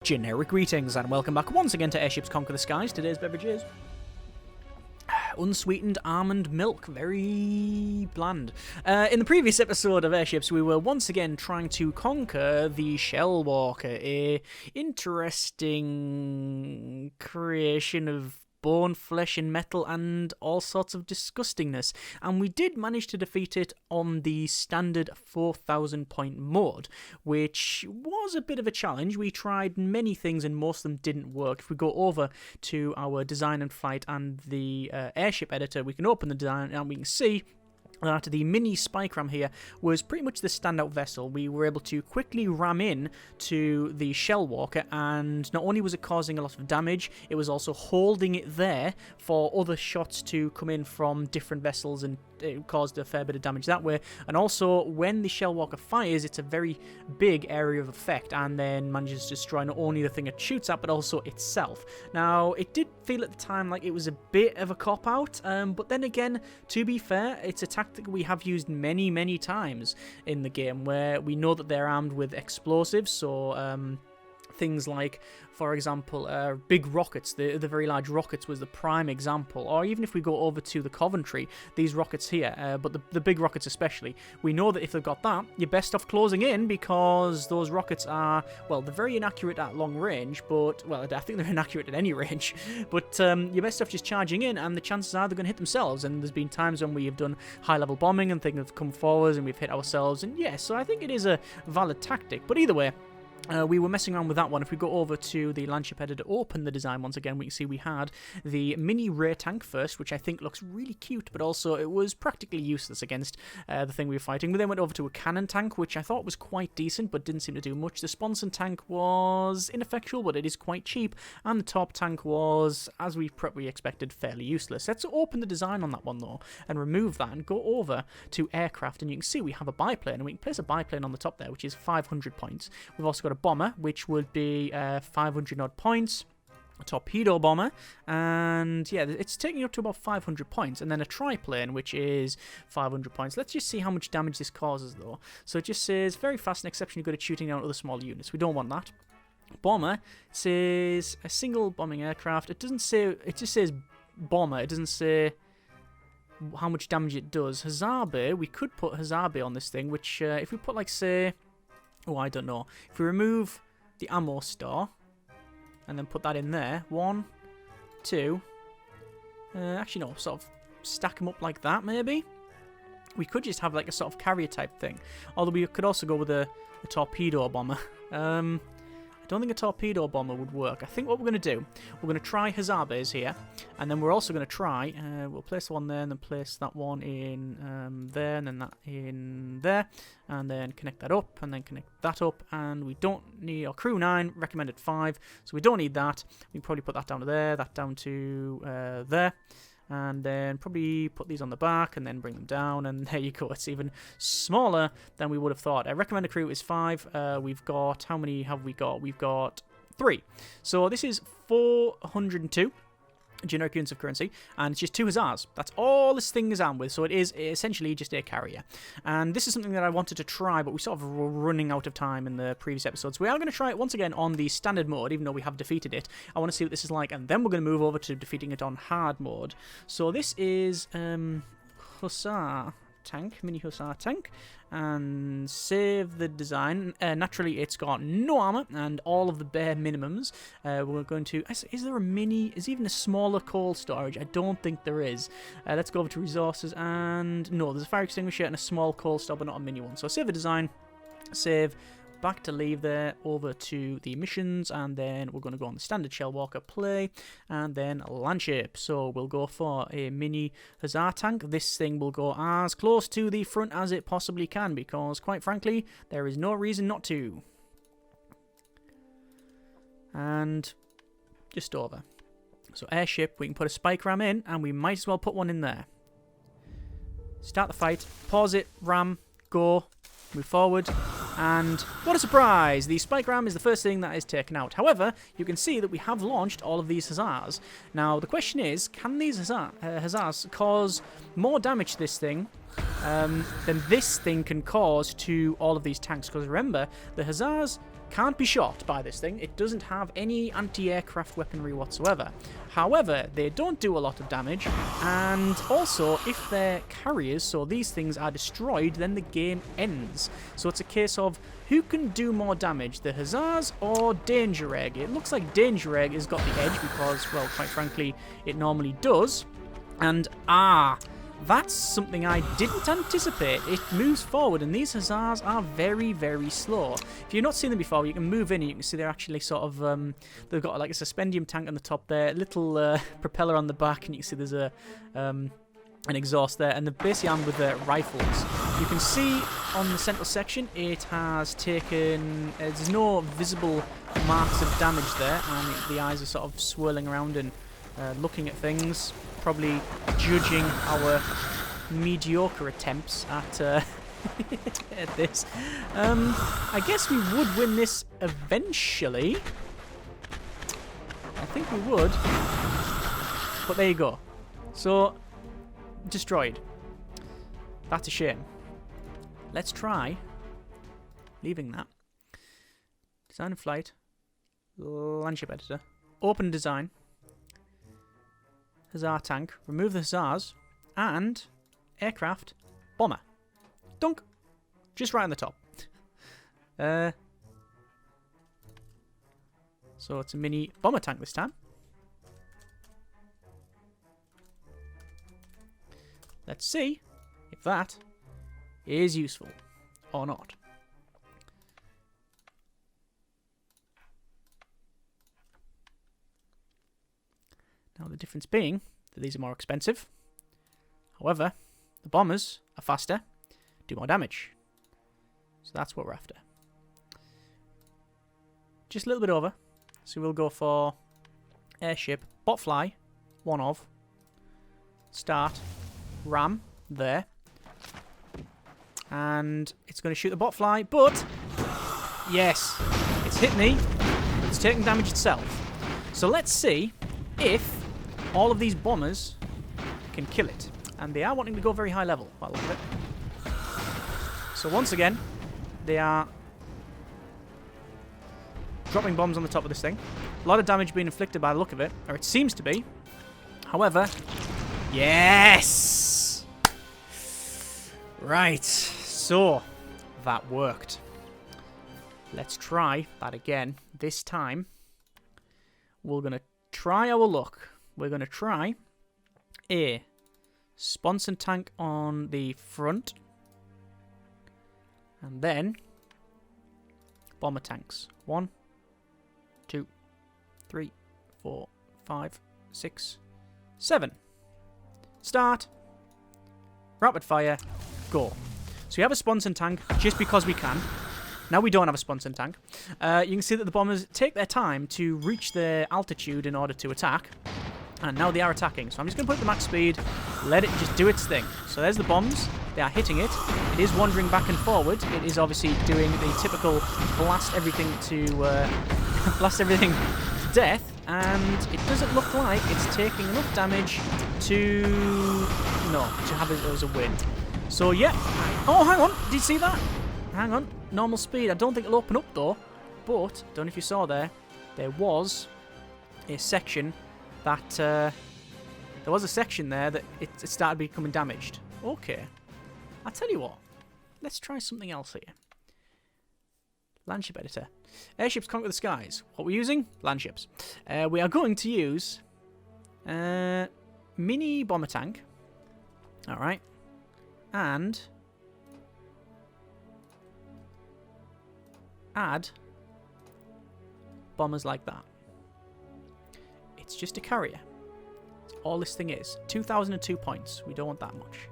Generic greetings and welcome back once again to Airships Conquer the Skies. Today's beverage is unsweetened almond milk, very bland. In the previous episode of Airships, we were once again trying to conquer the Shellwalker, a interesting creation of bone, flesh, and metal, and all sorts of disgustingness. And we did manage to defeat it on the standard 4,000 point mode, which was a bit of a challenge. We tried many things and most of them didn't work. If we go over to our design and flight and the airship editor, we can open the design and we can see that the mini spike ram here was pretty much the standout vessel. We were able to quickly ram in to the Shellwalker, and not only was it causing a lot of damage, it was also holding it there for other shots to come in from different vessels, and it caused a fair bit of damage that way. And also, when the Shellwalker fires, it's a very big area of effect and then manages to destroy not only the thing it shoots at, but also itself. Now, it did feel at the time like it was a bit of a cop-out, but then again, to be fair, it's a tactic we have used many times in the game, where we know that they're armed with explosives, so things like, for example, big rockets. The very large rockets was the prime example. Or even if we go over to the Coventry, these rockets here, but the big rockets especially, we know that if they've got that, you're best off closing in, because those rockets are, well, they're very inaccurate at long range, but, well, I think they're inaccurate at any range, but you're best off just charging in, and the chances are they're going to hit themselves. And there's been times when we have done high-level bombing and things have come forwards and we've hit ourselves, and yeah, so I think it is a valid tactic. But either way, we were messing around with that one. If we go over to the landship editor, open the design once again, we can see we had the mini rear tank first, which I think looks really cute, but also it was practically useless against the thing we were fighting. We then went over to a cannon tank, which I thought was quite decent, but didn't seem to do much. The sponson tank was ineffectual, but it is quite cheap, and the top tank was, as we probably expected, fairly useless. Let's open the design on that one, though, and remove that, and go over to aircraft, and you can see we have a biplane, and we can place a biplane on the top there, which is 500 points. We've also got a bomber, which would be 500 odd points, a torpedo bomber, and yeah, it's taking up to about 500 points, and then a triplane, which is 500 points. Let's just see how much damage this causes, though. So it just says very fast and exceptionally good at shooting down other small units. We don't want that. Bomber says a single bombing aircraft. It doesn't say, it just says bomber. It doesn't say how much damage it does. Hazabe, we could put Hazabe on this thing, which if we put, like, say, oh, I don't know. If we remove the ammo store and then put that in there, 1, 2, actually no, sort of stack them up like that, maybe. We could just have like a sort of carrier type thing, although we could also go with a torpedo bomber. I don't think a torpedo bomber would work. I think what we're going to do, we're going to try Hazabes here, and then we're also going to try, we'll place one there, and then place that one in there, and then that in there, and then connect that up, and then connect that up, and we don't need, or crew 9, recommended 5, so we don't need that. We can probably put that down to there, that down to there, and then probably put these on the back and then bring them down, and there you go. It's even smaller than we would have thought. I recommend a crew is 5. We've got, how many have we got? We've got 3. So this is 402 generic units of currency, and it's just 2 hussars. That's all this thing is armed with, so it is essentially just a carrier. And this is something that I wanted to try, but we sort of were running out of time in the previous episodes. So we are going to try it once again on the standard mode, even though we have defeated it. I want to see what this is like, and then we're going to move over to defeating it on hard mode. So this is hussar tank, mini hussar tank, and save the design. Naturally, it's got no armor and all of the bare minimums. We're going to, is there a mini, is even a smaller coal storage? I don't think there is. Let's go over to resources, and no, there's a fire extinguisher and a small coal store, but not a mini one. So save the design, save, back to leave there, over to the missions, and then we're going to go on the standard Shellwalker, play, and then landship. So we'll go for a mini hussar tank. This thing will go as close to the front as it possibly can, because quite frankly, there is no reason not to. And just over. So airship, we can put a spike ram in, and we might as well put one in there. Start the fight, pause it, ram, go, move forward. And what a surprise! The spike ram is the first thing that is taken out. However, you can see that we have launched all of these hussars. Now, the question is, can these hussars cause more damage to this thing than this thing can cause to all of these tanks? Because remember, the hussars can't be shot by this thing. It doesn't have any anti-aircraft weaponry whatsoever. However, they don't do a lot of damage, and also if they're carriers, so these things are destroyed, then the game ends. So it's a case of who can do more damage, the Hussars or Danger Egg? It looks like Danger Egg has got the edge because, well, quite frankly, it normally does. And, that's something I didn't anticipate. It moves forward, and these Hussars are very, very slow. If you've not seen them before, you can move in and you can see they're actually sort of, they've got like a suspendium tank on the top there, a little propeller on the back, and you can see there's a an exhaust there, and they're basically armed with rifles. You can see on the central section it has taken, there's no visible marks of damage there, and the eyes are sort of swirling around and looking at things, probably judging our mediocre attempts at at this. I guess we would win this eventually. I think we would. But there you go. So, destroyed. That's a shame. Let's try leaving that. Design and flight. Landship editor. Open design. Hussar tank, remove the Hussars, and aircraft bomber. Dunk! Just right on the top. So it's a mini bomber tank this time. Let's see if that is useful or not. Now the difference being that these are more expensive. However, the bombers are faster, do more damage. So that's what we're after. Just a little bit over. So we'll go for airship, botfly, one of. Start, ram, there. And it's going to shoot the botfly, but yes, it's hit me. It's taking damage itself. So let's see if all of these bombers can kill it. And they are wanting to go very high level, by the look of it. So once again, they are dropping bombs on the top of this thing. A lot of damage being inflicted by the look of it, or it seems to be. However, yes! Right, so that worked. Let's try that again. This time, we're going to try our luck. We're going to try a Sponson tank on the front, and then bomber tanks. 1, 2, 3, 4, 5, 6, 7. Start. Rapid fire. Go. So we have a Sponson tank just because we can. Now we don't have a Sponson tank. You can see that the bombers take their time to reach their altitude in order to attack. And now they are attacking. So I'm just going to put it at the max speed, let it just do its thing. So there's the bombs. They are hitting it. It is wandering back and forward. It is obviously doing the typical blast everything to death. And it doesn't look like it's taking enough damage to have it as a win. So yeah. Oh, hang on. Did you see that? Hang on. Normal speed. I don't think it'll open up though. But don't know if you saw there was a section that there was a section there that it started becoming damaged. Okay. I'll tell you what. Let's try something else here. Landship editor. Airships conquer the skies. What we're using? Landships. We are going to use mini bomber tank. Alright. And add bombers like that. It's just a carrier. That's all this thing is. 2,002 points. We don't want that much.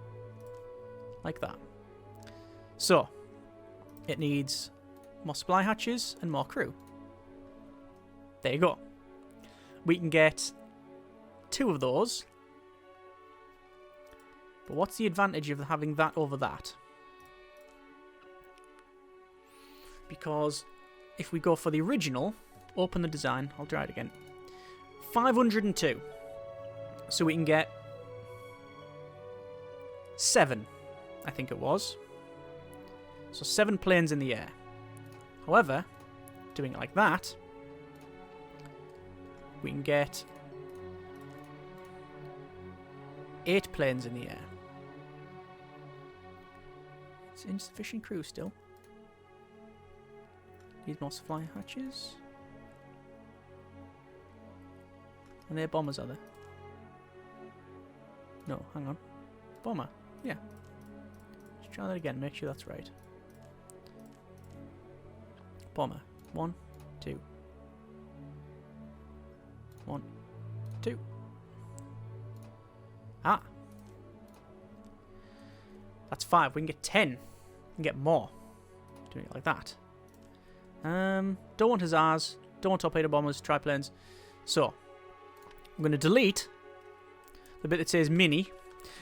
Like that. So, it needs more supply hatches and more crew. There you go. We can get 2 of those. But what's the advantage of having that over that? Because if we go for the original, open the design, I'll try it again. 502. So we can get 7, I think it was. So 7 planes in the air. However, doing it like that, we can get 8 planes in the air. It's insufficient crew still. Need more supply hatches. And they're bombers, are they? No, hang on. Bomber. Yeah. Let's try that again, make sure that's right. Bomber. 1, 2. 1, 2. Ah! That's 5. We can get 10. We can get more. Doing it like that. Don't want hussars. Don't want torpedo bombers, triplanes. So, I'm going to delete the bit that says mini,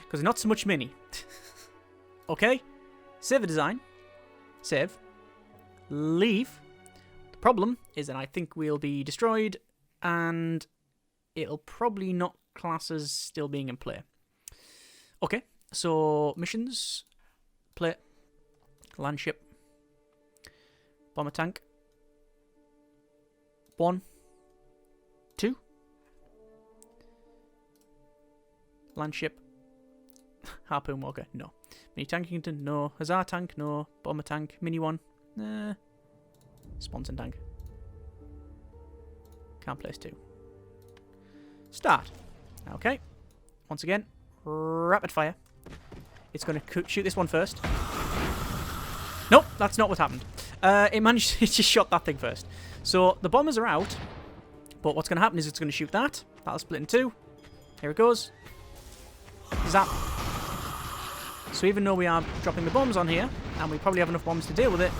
because not so much mini. Okay? Save the design. Save. Leave. The problem is that I think we'll be destroyed, and it'll probably not class as still being in play. Okay, so missions. Play. Land ship. Bomber tank. 1, 2. Land ship. Harpoon walker, no. Mini tankington, no. Hussar tank, no. Bomber tank, mini one. Sponson tank. Can't place 2. Start. Okay. Once again, rapid fire. It's going to shoot this one first. Nope, that's not what happened. It managed to just shot that thing first. So the bombers are out, but what's going to happen is it's going to shoot that. That'll split in 2. Here it goes. Zap. So even though we are dropping the bombs on here, and we probably have enough bombs to deal with it,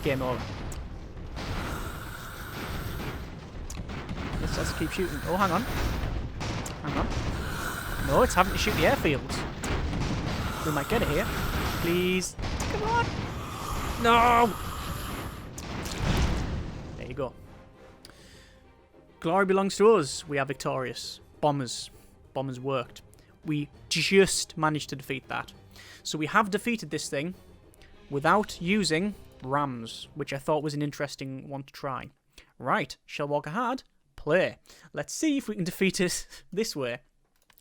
game over. Let's keep shooting. Oh, hang on. Hang on. No, it's having to shoot the airfields. We might get it here. Please. Come on. No! There you go. Glory belongs to us. We are victorious. Bombers. Bombers worked. We just managed to defeat that. So we have defeated this thing without using rams, which I thought was an interesting one to try. Right, Shellwalker hard. Play. Let's see if we can defeat it this way.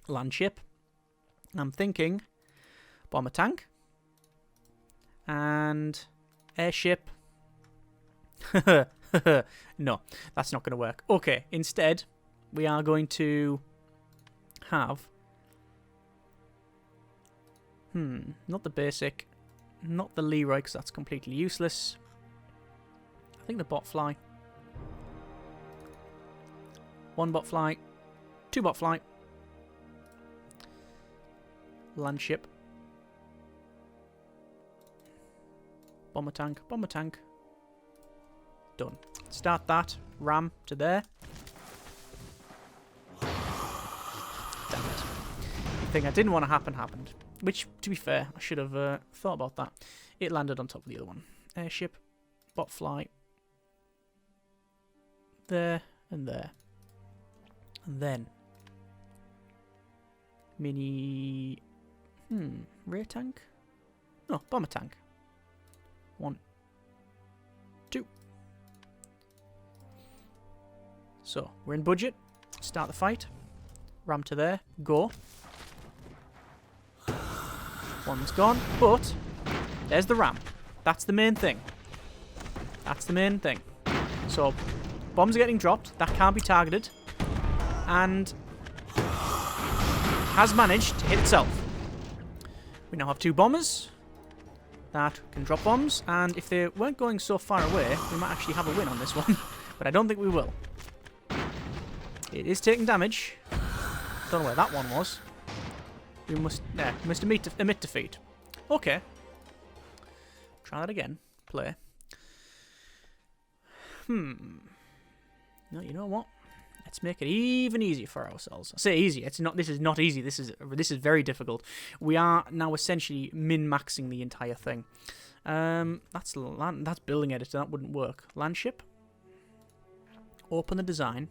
Land ship. I'm thinking bomber tank. And airship. No, that's not going to work. Okay, instead, we are going to have... not the basic. Not the Leroy, because that's completely useless. I think the bot fly. 1 bot fly. 2 bot fly. Land ship. Bomber tank. Bomber tank. Done. Start that. Ram to there. Damn it. The thing I didn't want to happen happened. Which, to be fair, I should have thought about that. It landed on top of the other one. Airship. Bot fly. There and there. And then. Mini... rear tank? No, bomber tank. 1, 2. So, we're in budget. Start the fight. Ram to there. Go. One's gone, but there's the ram. That's the main thing. That's the main thing. So, bombs are getting dropped. That can't be targeted. And has managed to hit itself. We now have 2 bombers that can drop bombs, and if they weren't going so far away, we might actually have a win on this one. But I don't think we will. It is taking damage. Don't know where that one was. We must admit defeat. Okay. Try that again. Play. No, you know what? Let's make it even easier for ourselves. I say easy. It's not. This is not easy. This is very difficult. We are now essentially min-maxing the entire thing. That's land. That's building editor. That wouldn't work. Land ship. Open the design.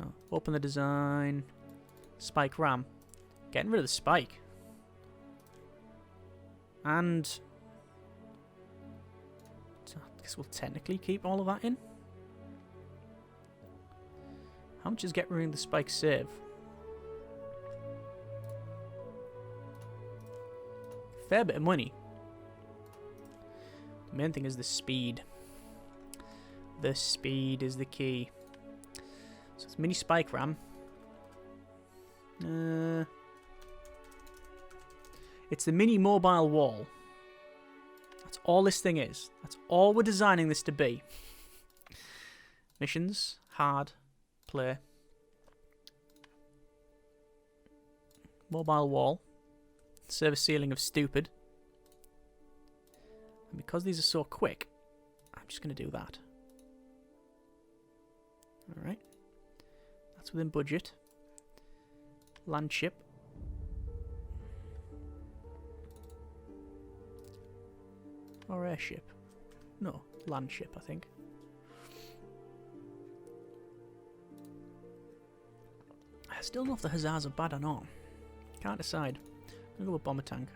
No. Open the design. Spike ram. Getting rid of the spike. And guess we'll technically keep all of that in. How much does get rid of the spike save? Fair bit of money. The main thing is the speed. The speed is the key. So it's mini spike ram. It's the mini mobile wall. That's all this thing is. That's all we're designing this to be. Missions, hard, play. Mobile wall. Service ceiling of stupid. And because these are so quick, I'm just going to do that. Alright. That's within budget. Land ship. Or airship. No, land ship, I think. I still don't know if the hussars are bad or not. Can't decide. I'm gonna go with bomber tank.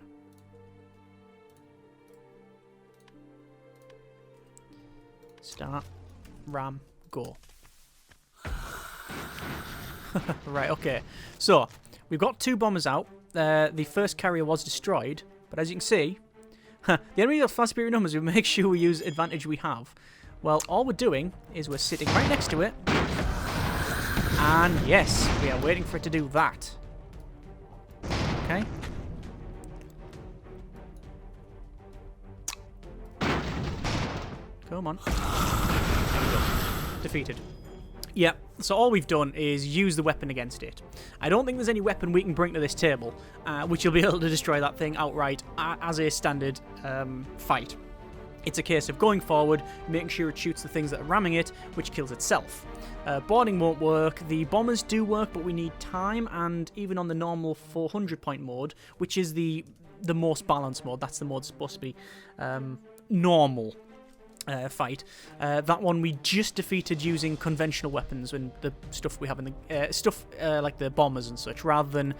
Start. Ram. Go. Right, okay. So, we've got 2 bombers out. The first carrier was destroyed, but as you can see, the enemy of far superior numbers, we make sure we use advantage we have. Well, all we're doing is we're sitting right next to it, and yes, we are waiting for it to do that. Okay. Come on. There we go. Defeated. Yeah, so all we've done is use the weapon against it. I don't think there's any weapon we can bring to this table which will be able to destroy that thing outright as a standard fight. It's a case of going forward, making sure it shoots the things that are ramming it, which kills itself. Boarding won't work. The bombers do work, but we need time, and even on the normal 400-point mode, which is the most balanced mode, that's the mode that's supposed to be normal. Fight. That one we just defeated using conventional weapons and the stuff we have in the like the bombers and such, rather than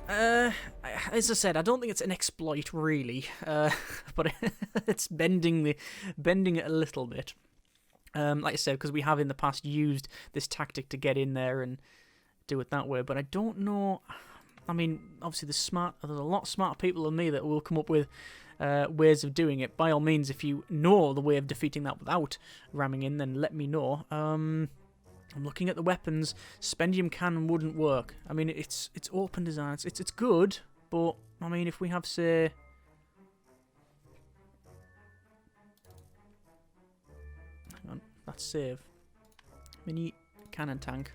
as I said, I don't think it's an exploit really, but it's bending it a little bit. Like I said, because we have in the past used this tactic to get in there and do it that way, but I don't know. I mean, obviously there's a lot smarter people than me that will come up with ways of doing it. By all means, if you know the way of defeating that without ramming in, then let me know. I'm looking at the weapons. Spendium cannon wouldn't work. I mean, it's open design. It's good, but I mean, if we have, say, hang on, that's save. Mini cannon tank.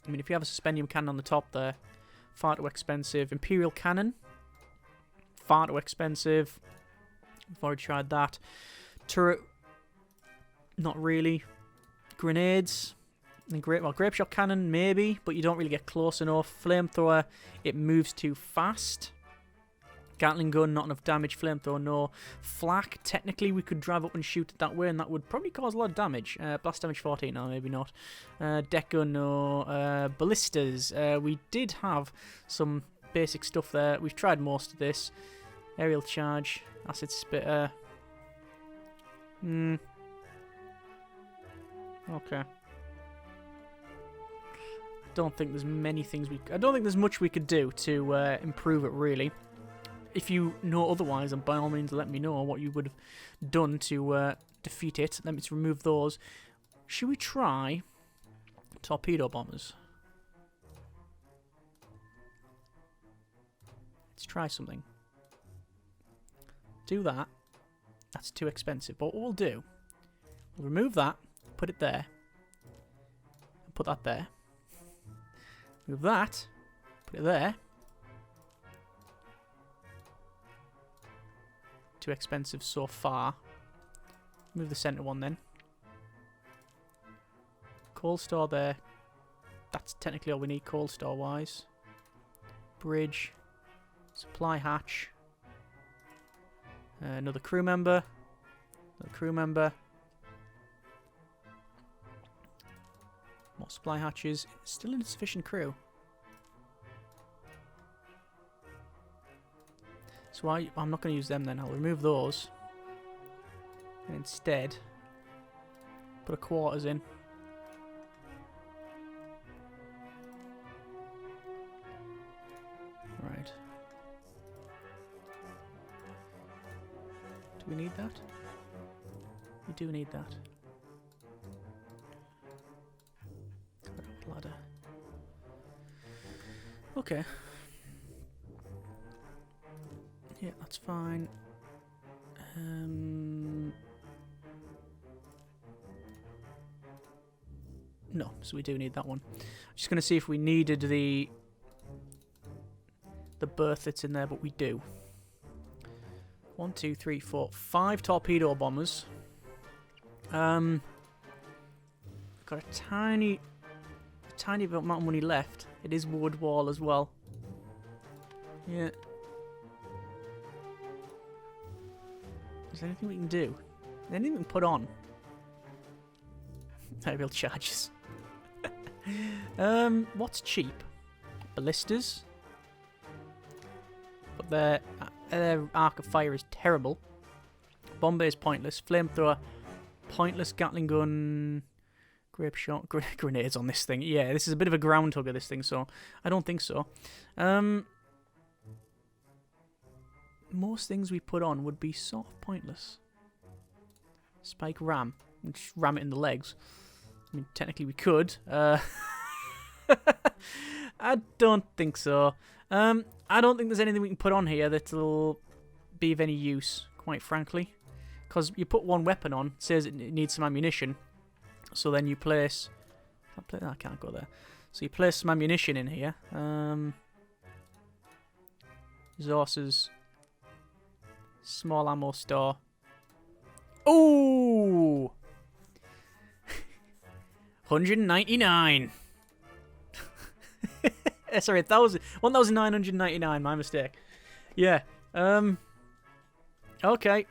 I mean, if you have a spendium cannon on the top there, far too expensive. Imperial cannon. Far too expensive. We've already tried that. Turret. Not really. Grenades. And grape shot cannon, maybe, but you don't really get close enough. Flamethrower, it moves too fast. Gatling gun, not enough damage. Flamethrower, no. Flak, technically we could drive up and shoot it that way, and that would probably cause a lot of damage. Blast damage 14, no, maybe not. Deck gun, no. Ballistas, we did have some basic stuff there. We've tried most of this. Aerial charge, acid spitter. Okay. I don't think there's many things I don't think there's much we could do to improve it, really. If you know otherwise, then by all means let me know what you would have done to defeat it. Let me just remove those. Should we try torpedo bombers? Let's try something. Do that. That's too expensive. But what we'll do, we'll remove that, put it there, and put that there. Move that, put it there. Too expensive so far. Move the centre one then. Coal store there. That's technically all we need coal store wise. Bridge. Supply hatch. Another crew member. Another crew member. More supply hatches. Still insufficient crew. So I'm not going to use them then. I'll remove those. And instead, put a quarters in. Right. Do we need that? We do need that. Ladder. Okay. Yeah, that's fine. No, so we do need that one. Just going to see if we needed the berth that's in there, but we do. 1, 2, 3, 4, 5 torpedo bombers. Got a tiny amount of money left. It is wood wall as well. Yeah. Is there anything we can do? Anything we can put on? Aerial charges. What's cheap? Ballistas. But their arc of fire is terrible. Bombay is pointless. Flamethrower, pointless. Gatling gun, grape shot, grenades on this thing. Yeah, this is a bit of a ground hugger, this thing, so I don't think so. Most things we put on would be sort of pointless. Spike ram, just ram it in the legs. I mean, technically we could. I don't think so. I don't think there's anything we can put on here that'll be of any use, quite frankly. Because you put one weapon on, it says it needs some ammunition. So then you place... I can't go there. So you place some ammunition in here. Resources. Small ammo store. Ooh! 199. Sorry, 1,999. My mistake. Yeah. Okay.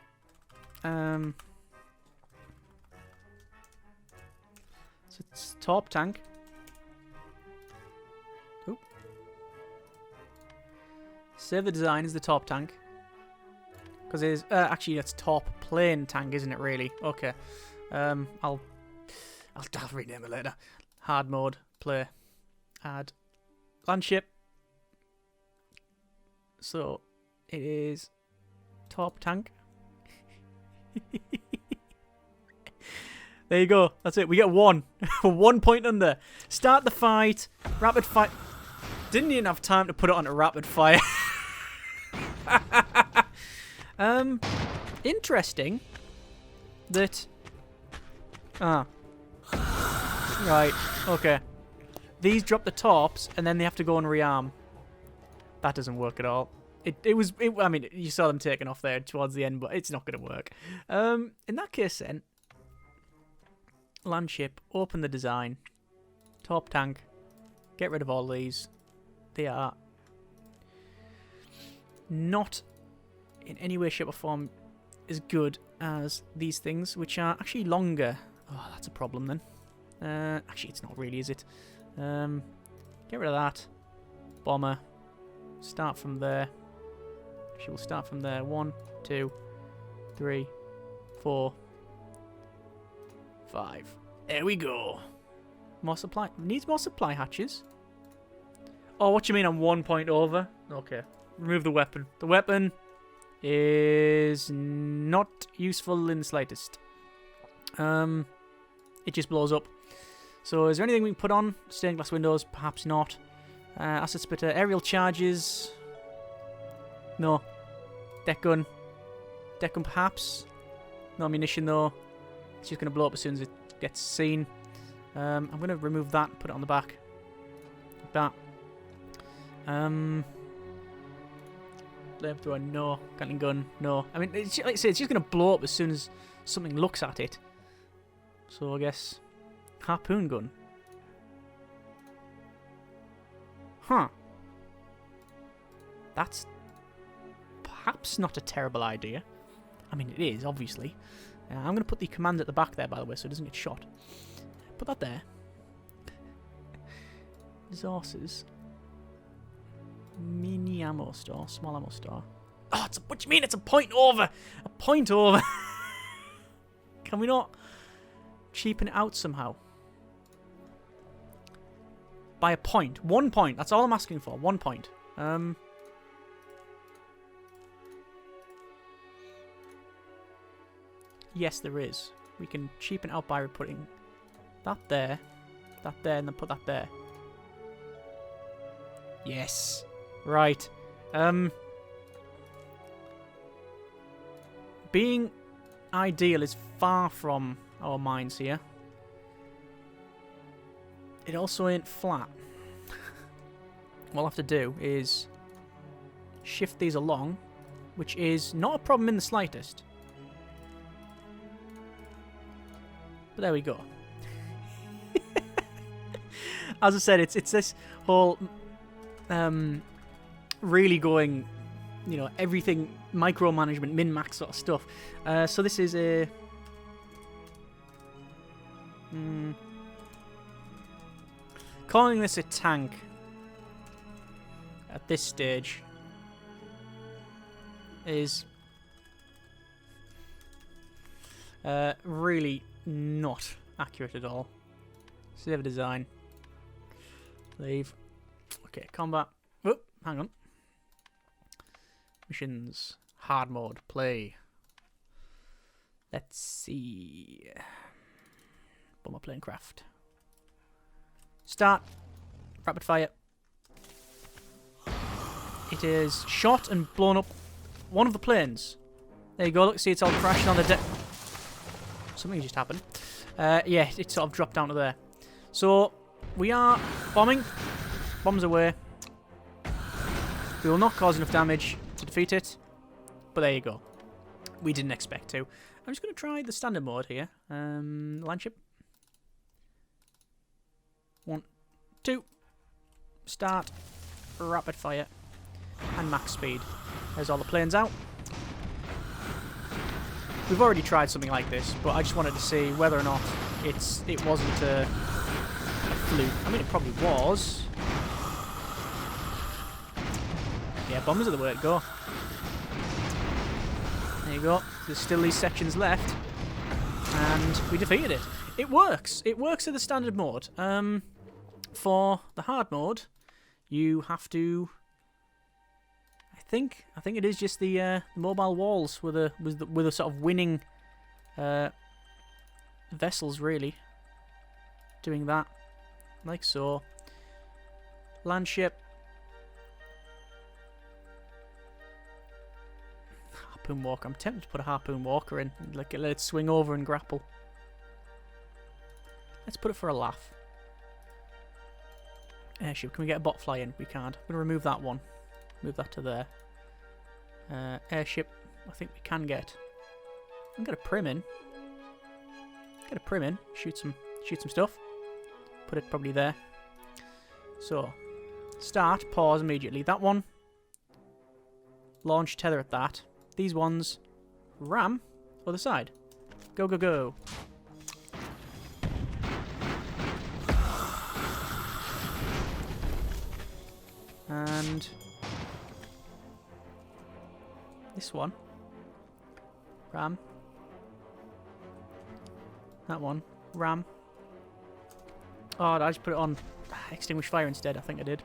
So it's top tank. Oop. Save the design is the top tank. Because it is actually it's top plane tank, isn't it? Really? Okay. I'll rename it later. Hard mode. Play. Add. Land ship. So it is top tank. There you go. That's it. We get one. We're 1 point under. Start the fight. Rapid fire. Didn't even have time to put it on a rapid fire. Interesting that... Right. Okay. These drop the tops, and then they have to go and rearm. That doesn't work at all. I mean, you saw them taking off there towards the end, but it's not going to work. In that case, then, land ship, open the design, top tank, get rid of all these. They are not in any way, shape, or form as good as these things, which are actually longer. Oh, that's a problem then. Actually, it's not really, is it? Get rid of that. Bomber. Start from there. She will start from there. 1, 2, 3, 4, 5. There we go. More supply. Needs more supply hatches. Oh, what do you mean I'm 1 point over? Okay. Remove the weapon. The weapon is not useful in the slightest. It just blows up. So is there anything we can put on? Stained glass windows? Perhaps not. Acid splitter. Aerial charges? No. Deck gun? Deck gun perhaps? No ammunition though. It's just going to blow up as soon as it gets seen. I'm going to remove that and put it on the back. Like that. Flamethrower, no. Gatling gun, no. I mean, it's, like I say, it's just going to blow up as soon as something looks at it. So I guess... harpoon gun. Huh. That's perhaps not a terrible idea. I mean, it is, obviously. I'm going to put the command at the back there, by the way, so it doesn't get shot. Put that there. Resources. Mini ammo store. Small ammo store. Oh, what do you mean? It's a point over! A point over! Can we not cheapen it out somehow? By a point. 1 point. That's all I'm asking for. 1 point. Yes, there is. We can cheapen it out by putting that there, and then put that there. Yes. Right. Being ideal is far from our minds here. It also ain't flat. What I'll have to do is shift these along, which is not a problem in the slightest. But there we go. As I said, it's this whole really going, you know, everything micromanagement, min-max sort of stuff. So this is a calling this a tank at this stage is really not accurate at all. Save design. Leave. Okay, combat. Whoop, hang on. Missions. Hard mode. Play. Let's see. Bomber plane craft. Start. Rapid fire. It is shot and blown up one of the planes. There you go. Look, see, it's all crashing on the deck. Something just happened. Yeah, it sort of dropped down to there. So, we are bombing. Bombs away. We will not cause enough damage to defeat it. But there you go. We didn't expect to. I'm just going to try the standard mode here. Land ship. 1, 2. Start. Rapid fire. And max speed. There's all the planes out. We've already tried something like this, but I just wanted to see whether or not it wasn't a fluke. I mean, it probably was. Yeah, bombers are the way to go. There you go. There's still these sections left. And we defeated it. It works. It works in the standard mode. For the hard mode, you have to... I think it is just the mobile walls with a sort of winning vessels, really. Doing that. Like so. Land ship. Harpoon walker. I'm tempted to put a harpoon walker in. Let it swing over and grapple. Let's put it for a laugh. Airship. Can we get a bot fly in? We can't. I'm going to remove that one. Move that to there. Airship. I think we can get. I'm going to prim in. Get a prim in. Shoot some stuff. Put it probably there. So, start. Pause immediately. That one. Launch. Tether at that. These ones. Ram. Other side. Go, go, go. And this one. Ram. That one. Ram. Oh, I just put it on extinguish fire instead. I think I did.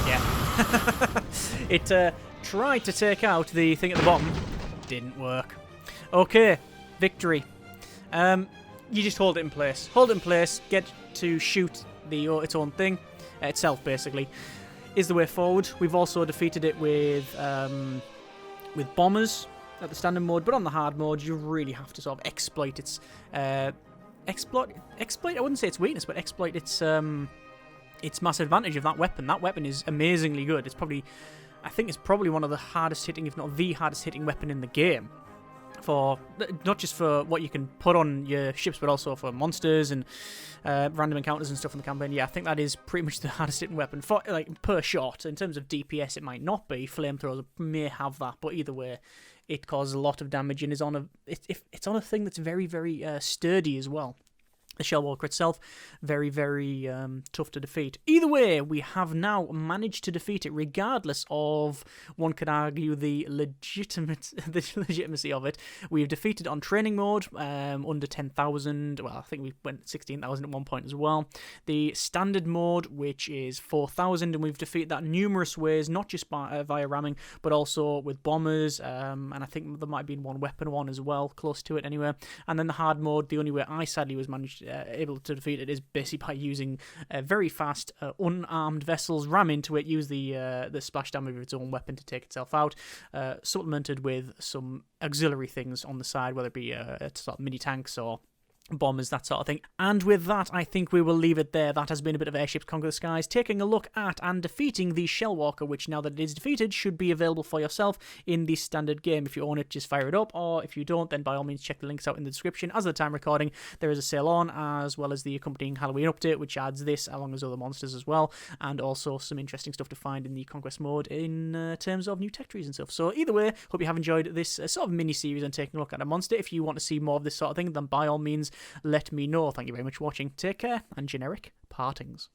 Yeah. It tried to take out the thing at the bottom. Didn't work. Okay. Victory. You just hold it in place. Hold it in place. Get to shoot its own thing. Itself, basically. Is the way forward. We've also defeated it with bombers at the standard mode, but on the hard mode, you really have to sort of exploit its exploit. I wouldn't say its weakness, but exploit its mass advantage of that weapon. That weapon is amazingly good. I think it's probably one of the hardest hitting, if not the hardest hitting weapon in the game. For not just for what you can put on your ships, but also for monsters and random encounters and stuff in the campaign. Yeah, I think that is pretty much the hardest hitting weapon for per shot. In terms of DPS, it might not be. Flamethrowers may have that, but either way, it causes a lot of damage and is on it's on a thing that's very, very sturdy as well. the Shellwalker itself, very, very tough to defeat. Either way, we have now managed to defeat it, regardless of, one could argue, the legitimacy of it. We've defeated on training mode, under 10,000. Well, I think we went 16,000 at one point as well. The standard mode, which is 4,000, and we've defeated that numerous ways, not just via ramming, but also with bombers, and I think there might have been one weapon one as well, close to it anyway. And then the hard mode, the only way I sadly was able to defeat it is basically by using very fast unarmed vessels, ram into it, use the splash damage of its own weapon to take itself out, supplemented with some auxiliary things on the side, whether it be sort of mini tanks or bombers, that sort of thing. And with that, I think we will leave it there. That has been a bit of Airships Conquer the Skies, taking a look at and defeating the Shellwalker, which, now that it is defeated, should be available for yourself in the standard game. If you own it, just fire it up, or if you don't, then by all means check the links out in the description. As of the time recording, there is a sale on, as well as the accompanying Halloween update, which adds this, along as other monsters as well, and also some interesting stuff to find in the Conquest mode in terms of new tech trees and stuff. So either way, hope you have enjoyed this sort of mini-series and taking a look at a monster. If you want to see more of this sort of thing, then by all means, let me know. Thank you very much for watching. Take care, and generic partings.